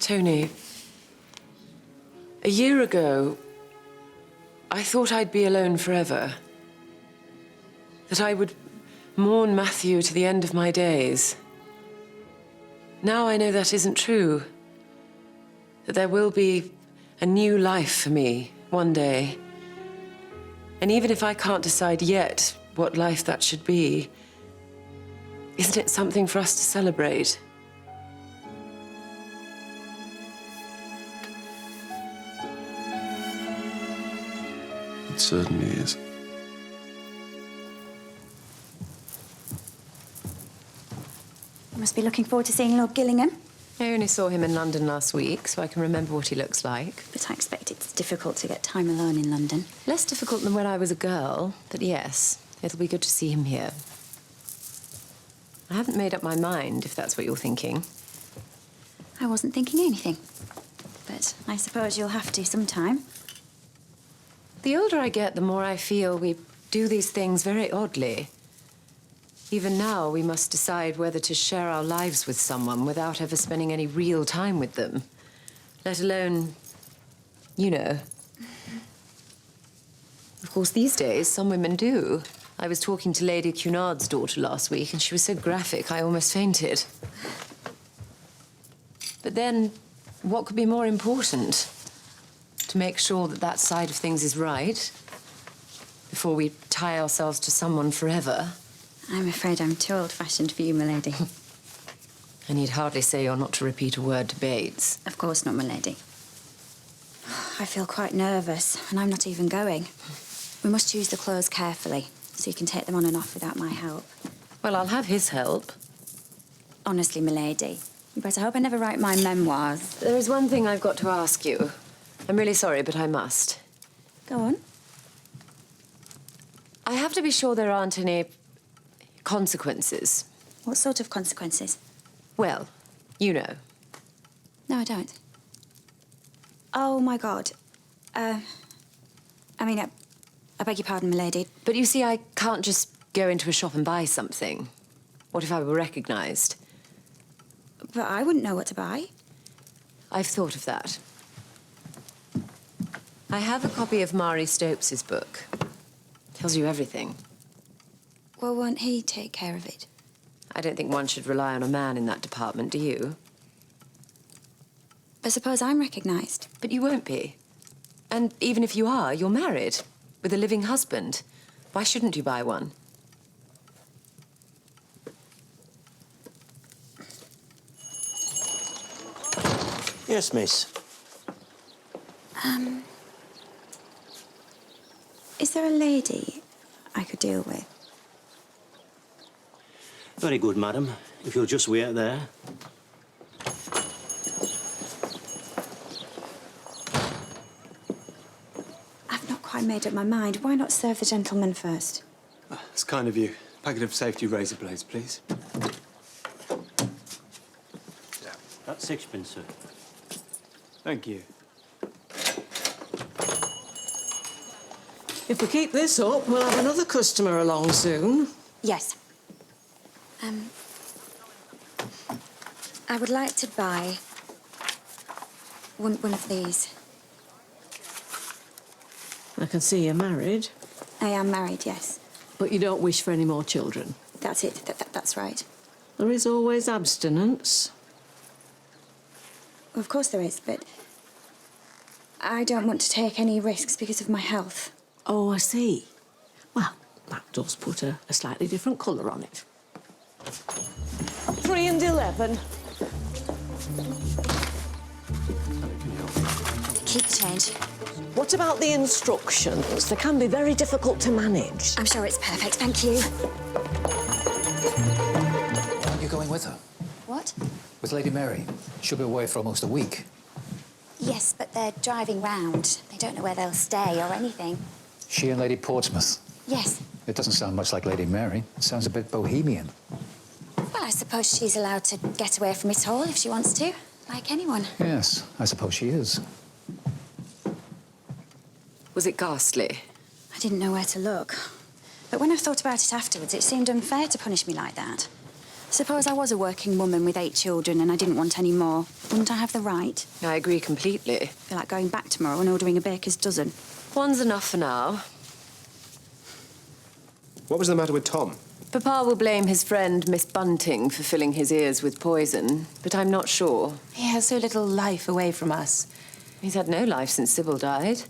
Tony, a year ago, I thought I'd be alone forever. That I would mourn Matthew to the end of my days. Now I know that isn't true. That there will be a new life for me one day. And even if I can't decide yet what life that should be, isn't it something for us to celebrate? It certainly is. You must be looking forward to seeing Lord Gillingham. I only saw him in London last week, so I can remember what he looks like. But I expect it's difficult to get time alone in London. Less difficult than when I was a girl, but yes, it'll be good to see him here. I haven't made up my mind, if that's what you're thinking. I wasn't thinking anything. But I suppose you'll have to sometime. The older I get, the more I feel we do these things very oddly. Even now, we must decide whether to share our lives with someone without ever spending any real time with them. Let alone, you know. Of course, these days, some women do. I was talking to Lady Cunard's daughter last week, and she was so graphic, I almost fainted. But then, what could be more important? To make sure that that side of things is right, before we tie ourselves to someone forever. I'm afraid I'm too old-fashioned for you, milady. I need hardly say you're not to repeat a word to Bates. Of course not, milady. I feel quite nervous, and I'm not even going. We must use the clothes carefully, so you can take them on and off without my help. Well, I'll have his help. Honestly, milady, you better hope I never write my memoirs. There is one thing I've got to ask you. I'm really sorry, but I must. Go on. I have to be sure there aren't any consequences. What sort of consequences? Well, you know. No, I don't. Oh, my God. I beg your pardon, milady. But you see, I can't just go into a shop and buy something. What if I were recognised? But I wouldn't know what to buy. I've thought of that. I have a copy of Mari Stopes's book. Tells you everything. Well, won't he take care of it? I don't think one should rely on a man in that department, do you? But suppose I'm recognised. But you won't be. And even if you are, you're married, with a living husband. Why shouldn't you buy one? Yes, miss. Is there a lady I could deal with? Very good, madam. If you'll just wait there. I've not quite made up my mind. Why not serve the gentleman first? That's kind of you. Packet of safety razor blades, please. That's sixpence, sir. Thank you. If we keep this up, we'll have another customer along soon. Yes. I would like to buy one of these. I can see you're married, I am married, yes. but you don't wish for any more children. That's it. That's right. There is always abstinence. Well, of course there is, but I don't want to take any risks because of my health. Oh, I see. Well, that does put a slightly different colour on it. 3 and 11. Keep the change. What about the instructions? They can be very difficult to manage. I'm sure it's perfect, thank you. Aren't you going with her? What? With Lady Mary? She'll be away for almost a week. Yes, but they're driving round. They don't know where they'll stay or anything. She and Lady Portsmouth? Yes. It doesn't sound much like Lady Mary. It sounds a bit bohemian. Well, I suppose she's allowed to get away from it all if she wants to, like anyone. Yes, I suppose she is. Was it ghastly? I didn't know where to look. But when I thought about it afterwards, it seemed unfair to punish me like that. Suppose I was a working woman with 8 children and I didn't want any more. Wouldn't I have the right? I agree completely. I feel like going back tomorrow and ordering a baker's dozen. One's enough for now. What was the matter with Tom? Papa will blame his friend Miss Bunting for filling his ears with poison, but I'm not sure. He has so little life away from us. He's had no life since Sybil died.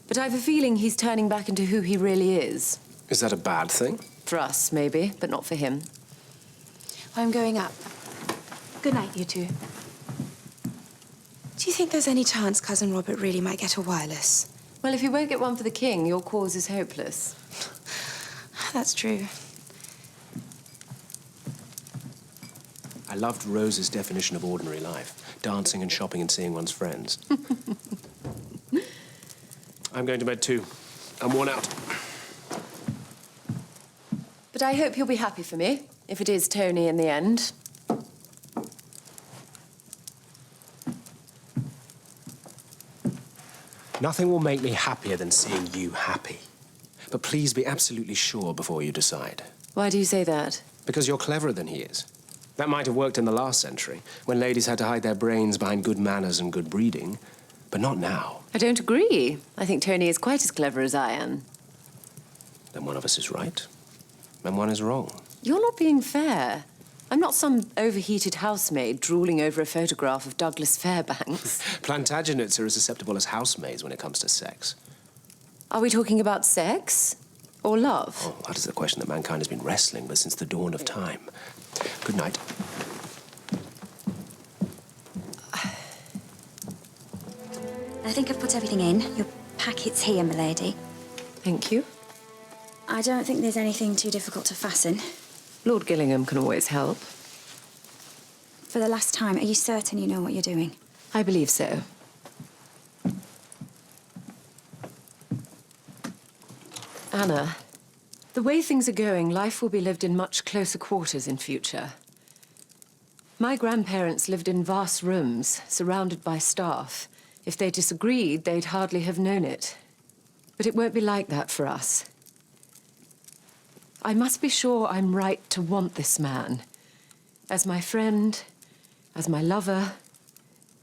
But I've a feeling he's turning back into who he really is. Is that a bad thing? For us, maybe, but not for him. I'm going up. Good night, you two. Do you think there's any chance Cousin Robert really might get a wireless? Well, if you won't get one for the king, your cause is hopeless. That's true. I loved Rose's definition of ordinary life. Dancing and shopping and seeing one's friends. I'm going to bed too. I'm worn out. But I hope you'll be happy for me, if it is Tony in the end. Nothing will make me happier than seeing you happy. But please be absolutely sure before you decide. Why do you say that? Because you're cleverer than he is. That might have worked in the last century, when ladies had to hide their brains behind good manners and good breeding, but not now. I don't agree. I think Tony is quite as clever as I am. Then one of us is right, and one is wrong. You're not being fair. I'm not some overheated housemaid drooling over a photograph of Douglas Fairbanks. Plantagenets are as susceptible as housemaids when it comes to sex. Are we talking about sex or love? Oh, that is a question that mankind has been wrestling with since the dawn of time. Good night. I think I've put everything in. Your packet's here, milady. Thank you. I don't think there's anything too difficult to fasten. Lord Gillingham can always help. For the last time, are you certain you know what you're doing? I believe so. Anna, the way things are going, life will be lived in much closer quarters in future. My grandparents lived in vast rooms, surrounded by staff. If they disagreed, they'd hardly have known it. But it won't be like that for us. I must be sure I'm right to want this man. As my friend, as my lover,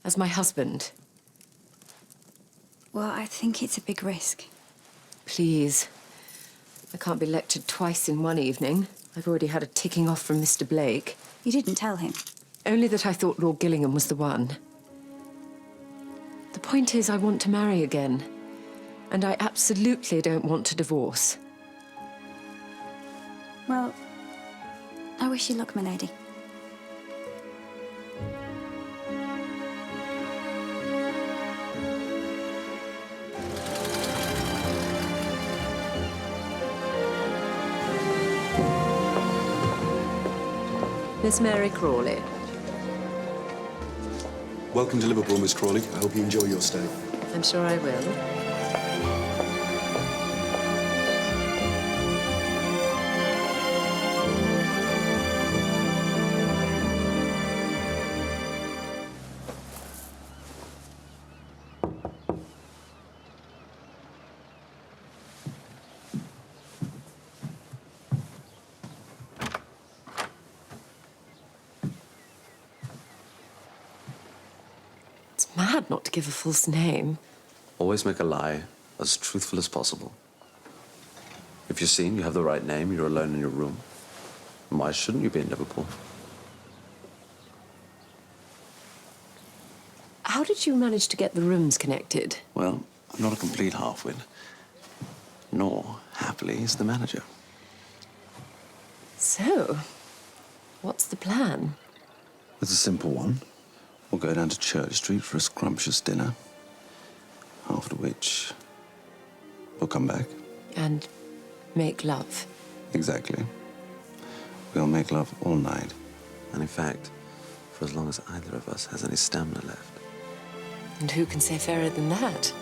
as my husband. Well, I think it's a big risk. Please. I can't be lectured twice in one evening. I've already had a ticking off from Mr. Blake. You didn't tell him? Only that I thought Lord Gillingham was the one. The point is, I want to marry again. And I absolutely don't want to divorce. Well, I wish you luck, my lady. Miss Mary Crawley. Welcome to Liverpool, Miss Crawley. I hope you enjoy your stay. I'm sure I will. It's mad not to give a false name. Always make a lie as truthful as possible. If you're seen, you have the right name, you're alone in your room. Why shouldn't you be in Liverpool? How did you manage to get the rooms connected? Well, I'm not a complete half-wit. Nor, happily, is the manager. So, what's the plan? It's a simple one. We'll go down to Church Street for a scrumptious dinner. After which, we'll come back. And make love. Exactly. We'll make love all night. And in fact, for as long as either of us has any stamina left. And who can say fairer than that?